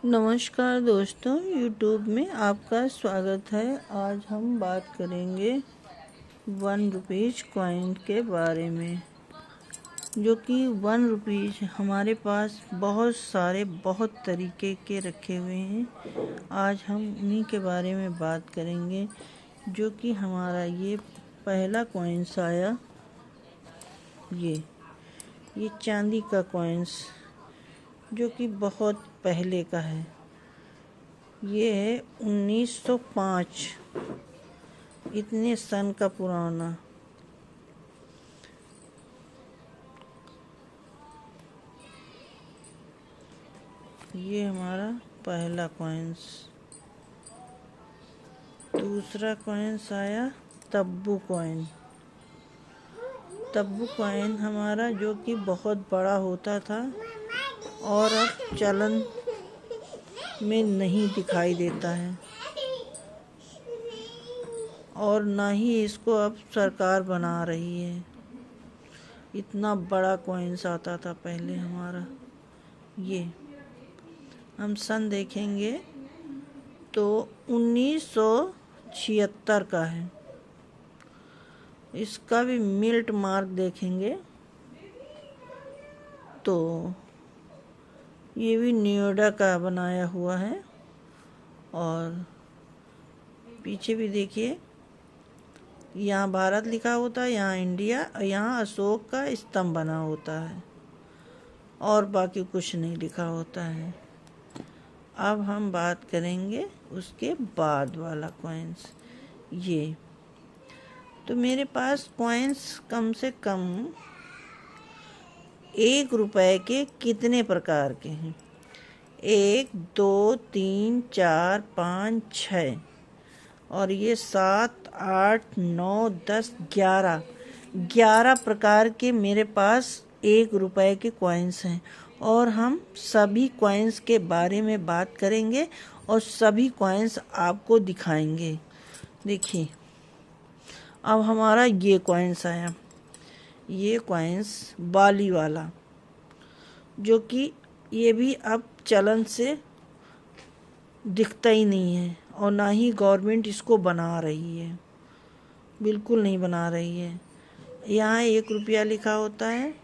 नमस्कार दोस्तों, YouTube में आपका स्वागत है। आज हम बात करेंगे 1 रुपीज़ कॉइन के बारे में, जो कि 1 रुपीज़ हमारे पास बहुत तरीके के रखे हुए हैं। आज हम उन्हीं के बारे में बात करेंगे, जो कि हमारा ये पहला कॉइन्स आया। ये चांदी का कॉइन्स, जो कि बहुत पहले का है। ये है 1905, इतने सन का पुराना। ये हमारा पहला कॉइन्स। दूसरा कॉइन्स आया तब्बू कॉइन। तब्बू कॉइन हमारा, जो कि बहुत बड़ा होता था और अब चलन में नहीं दिखाई देता है, और ना ही इसको अब सरकार बना रही है। इतना बड़ा कॉइन्स आता था पहले हमारा। ये हम सन देखेंगे तो 1976 का है। इसका भी मिल्ट मार्क देखेंगे तो ये भी नोएडा का बनाया हुआ है। और पीछे भी देखिए, यहाँ भारत लिखा होता है, यहाँ इंडिया, यहाँ अशोक का स्तंभ बना होता है, और बाकी कुछ नहीं लिखा होता है। अब हम बात करेंगे उसके बाद वाला कॉइन्स। ये तो मेरे पास कॉइन्स कम से कम 1 रुपए के कितने प्रकार के हैं? 1, 2, 3, 4, 5, 6, और ये 7, 8, 9, 10, 11 प्रकार के मेरे पास 1 रुपए के कॉइन्स हैं। और हम सभी कॉइन्स के बारे में बात करेंगे और सभी कॉइन्स आपको दिखाएंगे। देखिए, अब हमारा ये कॉइन्स आया। ये कॉइन्स बाली वाला, जो कि ये भी अब चलन से दिखता ही नहीं है, और ना ही गवर्नमेंट इसको बना रही है, बिल्कुल नहीं बना रही है। यहाँ 1 रुपया लिखा होता है,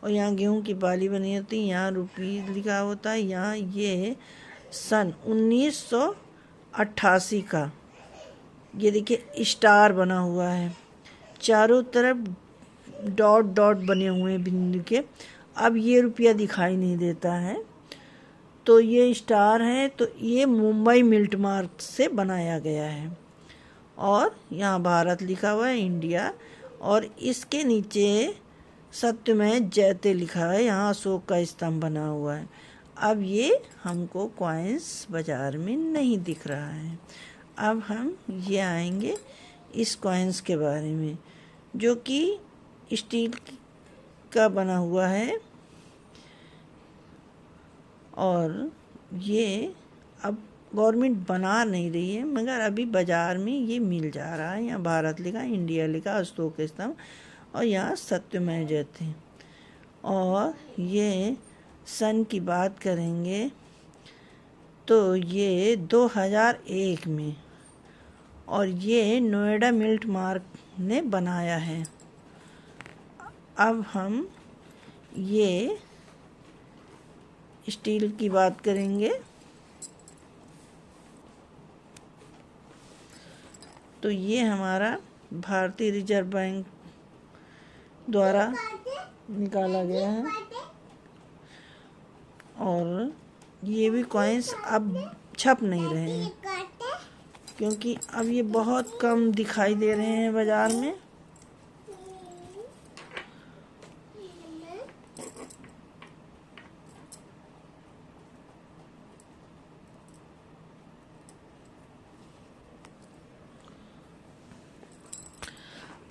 और यहाँ गेहूं की बाली बनी होती है। यहाँ रुपये लिखा होता है। यहाँ ये सन 1988 का, ये देखिए स्टार बना हुआ है, चारों तरफ डॉट डॉट बने हुए हैं बिंदु के। अब ये रुपया दिखाई नहीं देता है, तो ये स्टार है, तो ये मुंबई मिल्ट मार्क से बनाया गया है। और यहाँ भारत लिखा हुआ है, इंडिया, और इसके नीचे सत्यमेव जयते लिखा है। यहाँ अशोक का स्तंभ बना हुआ है। अब ये हमको कॉइन्स बाजार में नहीं दिख रहा है। अब हम ये आएंगे इस कॉइन्स के बारे में, जो कि स्टील का बना हुआ है, और ये अब गवर्नमेंट बना नहीं रही है, मगर अभी बाज़ार में ये मिल जा रहा है। यहाँ भारत लिखा, इंडिया लिखा, अशोक स्तंभ, और यहाँ सत्यमेव जयते। और ये सन की बात करेंगे तो ये 2001 में, और ये नोएडा मिल्ट मार्क ने बनाया है। अब हम ये स्टील की बात करेंगे तो ये हमारा भारतीय रिजर्व बैंक द्वारा निकाला गया है। और ये भी कॉइन्स अब छप नहीं रहे हैं, क्योंकि अब ये बहुत कम दिखाई दे रहे हैं बाज़ार में।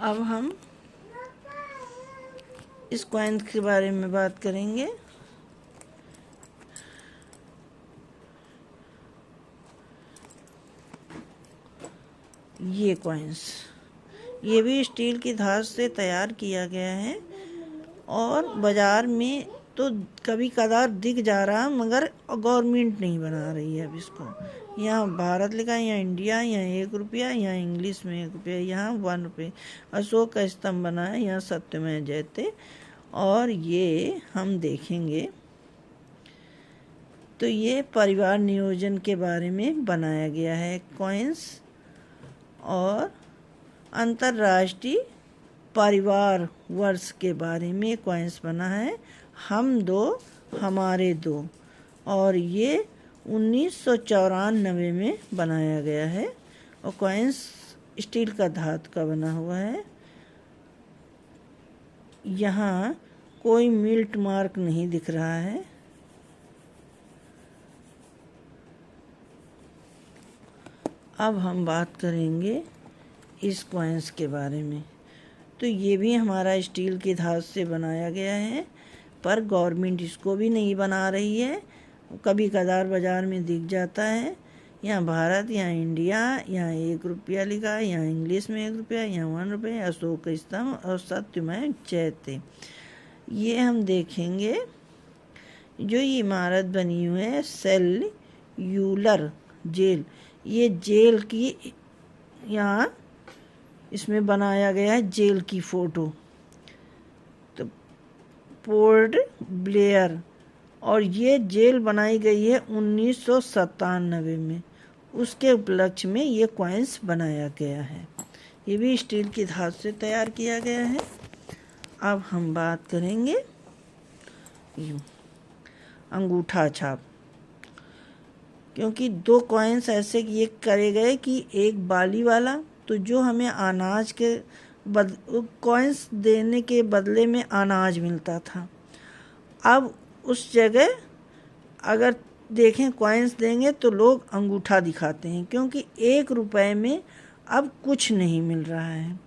अब हम इस कॉइन्स के बारे में बात करेंगे। ये कॉइन्स, ये भी स्टील की धात से तैयार किया गया है, और बाज़ार में तो कभी कदार दिख जा रहा, मगर गवर्नमेंट नहीं बना रही है अब इसको। यहाँ भारत लिखा है, यहाँ इंडिया, यहाँ 1 रुपया, यहाँ इंग्लिश में 1 रुपया, यहाँ 1 रुपये। अशोक का स्तंभ बना है, यहाँ सत्यमेव जयते। और ये हम देखेंगे तो ये परिवार नियोजन के बारे में बनाया गया है कॉइन्स। और अंतर्राष्ट्रीय परिवार वर्ष के बारे में कॉइन्स बना है, हम दो हमारे दो। और ये 1994 में बनाया गया है। और कॉइन्स स्टील का धातु का बना हुआ है। यहाँ कोई मिल्ट मार्क नहीं दिख रहा है। अब हम बात करेंगे इस कॉइन्स के बारे में। तो ये भी हमारा स्टील के धातु से बनाया गया है, पर गवर्नमेंट इसको भी नहीं बना रही है। कभी कदार बाज़ार में दिख जाता है। यहाँ भारत, यहाँ इंडिया, यहाँ 1 रुपया लिखा है, यहाँ इंग्लिश में 1 रुपया, यहाँ 1 रुपये, अशोक स्तंभ और सत्यमेव जयते। ये हम देखेंगे जो ये इमारत बनी हुई है सेल्यूलर जेल, ये जेल की यहाँ इसमें बनाया गया है जेल की फ़ोटो। तो पोर्ट ब्लेयर, और ये जेल बनाई गई है 1997 में। उसके उपलक्ष्य में ये कॉइन्स बनाया गया है। ये भी स्टील की धातु से तैयार किया गया है। अब हम बात करेंगे अंगूठा छाप, क्योंकि 2 कॉइन्स ऐसे ये करे गए कि एक बाली वाला, तो जो हमें अनाज के कॉइन्स देने के बदले में अनाज मिलता था। अब उस जगह अगर देखें कॉइन्स देंगे तो लोग अंगूठा दिखाते हैं, क्योंकि 1 रुपए में अब कुछ नहीं मिल रहा है।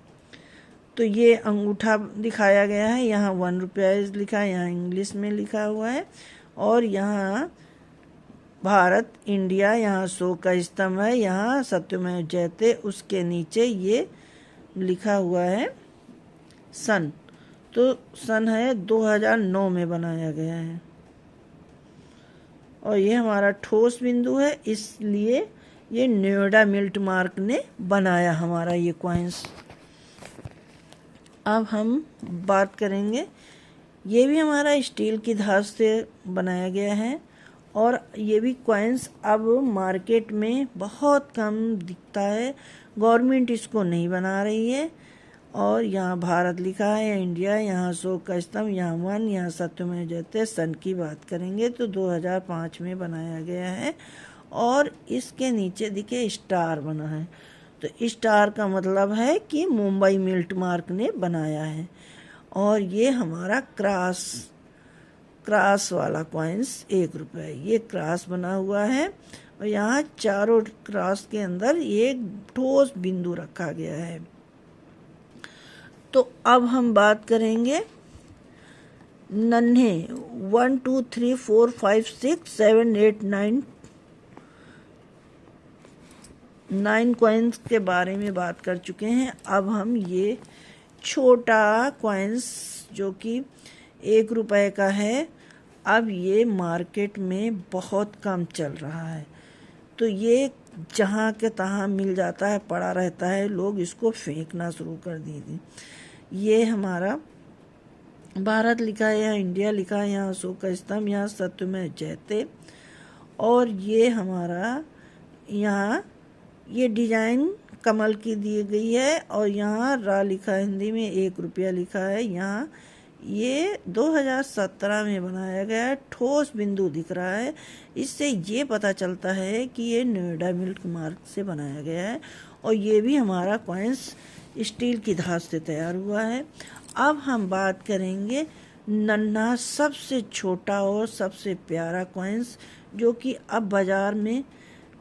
तो ये अंगूठा दिखाया गया है। यहाँ 1 रुपया लिखा है, यहाँ इंग्लिश में लिखा हुआ है। और यहाँ भारत, इंडिया, यहाँ अशोक का स्तंभ है, यहाँ सत्यमेव जयते, उसके नीचे ये लिखा हुआ है सन। तो सन है 2009 में बनाया गया है। और ये हमारा ठोस बिंदु है, इसलिए ये नोएडा मिल्ट मार्क ने बनाया हमारा ये कॉइन्स। अब हम बात करेंगे, ये भी हमारा स्टील की धातु से बनाया गया है। और ये भी कॉइन्स अब मार्केट में बहुत कम दिखता है, गवर्नमेंट इसको नहीं बना रही है। और यहाँ भारत लिखा है, यहाँ इंडिया, यहाँ अशोक का स्तंभ, यहाँ 1, यहाँ सत्यमेव जयते। सन की बात करेंगे तो 2005 में बनाया गया है। और इसके नीचे दिखे स्टार बना है, तो स्टार का मतलब है कि मुंबई मिल्ट मार्क ने बनाया है। और ये हमारा क्रास वाला कॉइन्स 1 रुपये, ये क्रास बना हुआ है। और यहाँ चारों क्रास के अंदर एक ठोस बिंदु रखा गया है। तो अब हम बात करेंगे नन्हे 1 2 3 4 5 6 7 8 9 कॉइन्स के बारे में बात कर चुके हैं। अब हम ये छोटा कॉइन्स जो कि 1 रुपये का है, अब ये मार्केट में बहुत कम चल रहा है। तो ये जहाँ के तहाँ मिल जाता है, पड़ा रहता है, लोग इसको फेंकना शुरू कर दिए। ये हमारा भारत लिखा है, यहाँ इंडिया लिखा है, यहाँ अशोक का स्तंभ, यहाँ सत्यमेव जयते। और ये हमारा यहाँ ये डिजाइन कमल की दी गई है। और यहाँ रा लिखा है, हिंदी में 1 रुपया लिखा है। यहाँ ये 2017 में बनाया गया है, ठोस बिंदु दिख रहा है। इससे ये पता चलता है कि ये नोएडा मिल्ट मार्क से बनाया गया है। और ये भी हमारा कॉइन्स स्टील की धातु से तैयार हुआ है। अब हम बात करेंगे नन्हा, सबसे छोटा और सबसे प्यारा कॉइन्स, जो कि अब बाज़ार में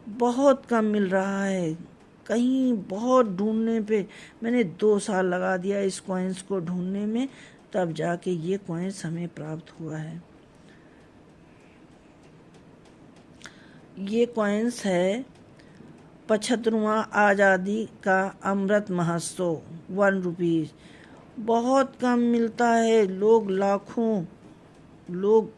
बहुत कम मिल रहा है। कहीं बहुत ढूंढने पे मैंने 2 साल लगा दिया इस कॉइन्स को ढूंढने में, तब जाके ये कॉइन्स हमें प्राप्त हुआ है। ये कॉइन्स है 75वां आज़ादी का अमृत महोत्सव 1 रुपीज़। बहुत कम मिलता है, लोग लाखों लोग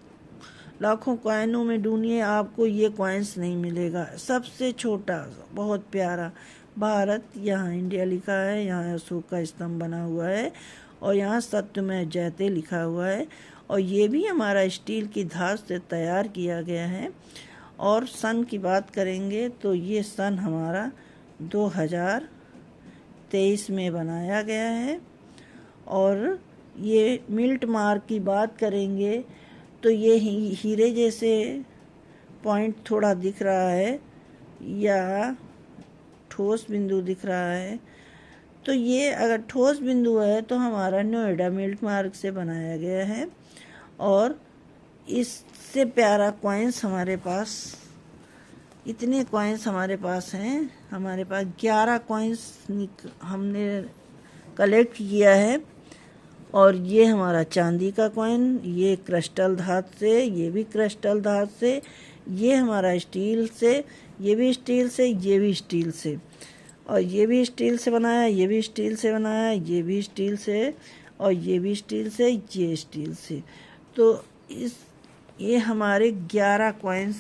लाखों कॉइनों में ढूंढिए, आपको ये कॉइन्स नहीं मिलेगा। सबसे छोटा, बहुत प्यारा भारत, यहाँ इंडिया लिखा है, यहाँ अशोक का स्तंभ बना हुआ है और यहाँ सत्यमेव जयते लिखा हुआ है। और ये भी हमारा स्टील की धात से तैयार किया गया है। और सन की बात करेंगे तो ये सन हमारा 2023 में बनाया गया है। और ये मिल्ट मार्क की बात करेंगे तो ये हीरे जैसे पॉइंट थोड़ा दिख रहा है या ठोस बिंदु दिख रहा है, तो ये अगर ठोस बिंदु है तो हमारा नोएडा मिल्ट मार्क से बनाया गया है। और इससे प्यारा कॉइन्स हमारे पास, इतने कॉइन्स हमारे पास हैं। हमारे पास 11 कॉइन्स हमने कलेक्ट किया है। और ये हमारा चांदी का कॉइन, ये क्रिस्टल धात से, ये भी क्रिस्टल धात से, ये हमारा स्टील से, ये भी स्टील से, ये भी स्टील से, और ये भी स्टील से बनाया, ये भी स्टील से बनाया, ये भी स्टील से, और ये भी स्टील से, ये स्टील से। तो ये हमारे 11 कॉइन्स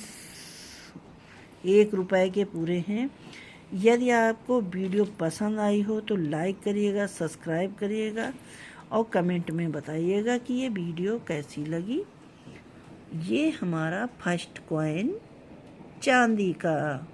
1 रुपए के पूरे हैं। यदि आपको वीडियो पसंद आई हो तो लाइक करिएगा, सब्सक्राइब करिएगा और कमेंट में बताइएगा कि ये वीडियो कैसी लगी। ये हमारा फर्स्ट कॉइन चांदी का।